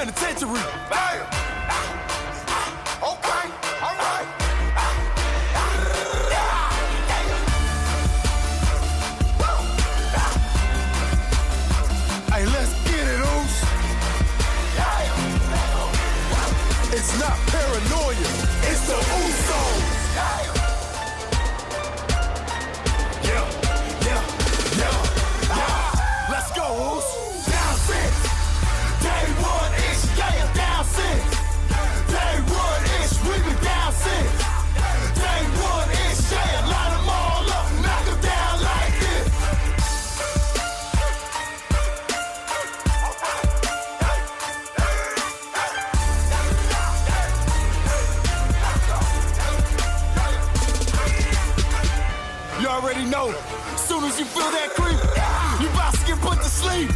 penitentiary. Bam. Okay, all right. Hey, let's get it, Oos. It's not paranoia, it's the Usos. Let's go, Oos. Down six. Day one ish, yeah, down six. Day one ish, we been down six. Day one ish, yeah, line them all up, knock them down like this. You already know, as soon as you feel that creep, you about to get put to sleep.